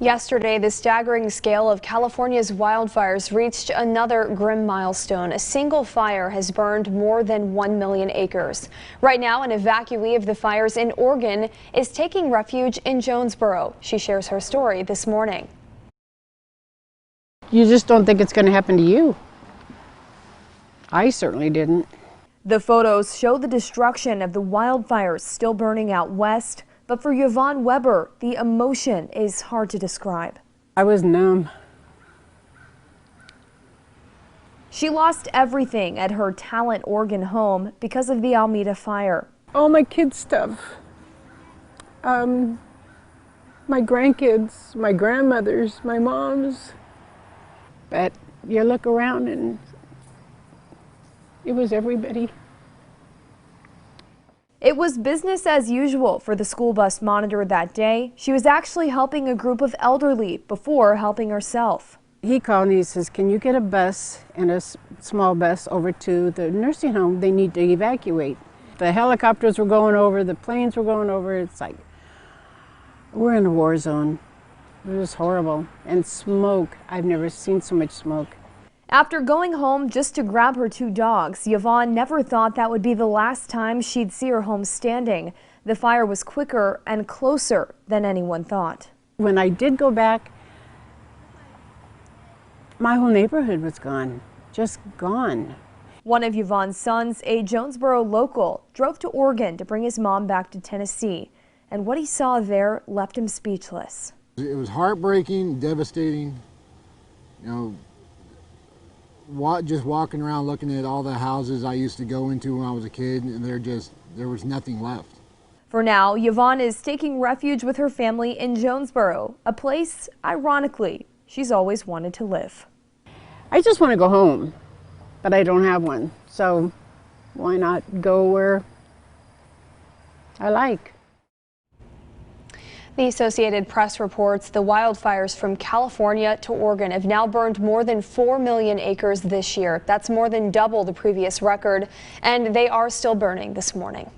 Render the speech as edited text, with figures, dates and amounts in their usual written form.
Yesterday, the staggering scale of California's wildfires reached another grim milestone. A single fire has burned more than 1 million acres. Right now, an evacuee of the fires in Oregon is taking refuge in Jonesborough. She shares her story this morning. You just don't think it's going to happen to you. I certainly didn't. The photos show the destruction of the wildfires still burning out west. But for Yvonne Weber, the emotion is hard to describe. I was numb. She lost everything at her Talent, Oregon home because of the Alameda fire. All my kids' stuff. My grandkids, my grandmothers, my moms. But you look around and it was everybody. It was business as usual for the school bus monitor that day. She was actually helping a group of elderly before helping herself. He called and he says, can you get a bus and a small bus over to the nursing home? They need to evacuate. The helicopters were going over, the planes were going over. It's like, we're in a war zone. It was horrible. And smoke, I've never seen so much smoke. After going home just to grab her 2 dogs, Yvonne never thought that would be the last time she'd see her home standing. The fire was quicker and closer than anyone thought. When I did go back, my whole neighborhood was gone, just gone. One of Yvonne's sons, a Jonesborough local, drove to Oregon to bring his mom back to Tennessee. And what he saw there left him speechless. It was heartbreaking, devastating, you know. Just walking around looking at all the houses I used to go into when I was a kid, and there was nothing left. For now, Yvonne is taking refuge with her family in Jonesborough, a place, ironically, she's always wanted to live. I just want to go home, but I don't have one. So why not go where I like? The Associated Press reports the wildfires from California to Oregon have now burned more than 4 million acres this year. That's more than double the previous record, and they are still burning this morning.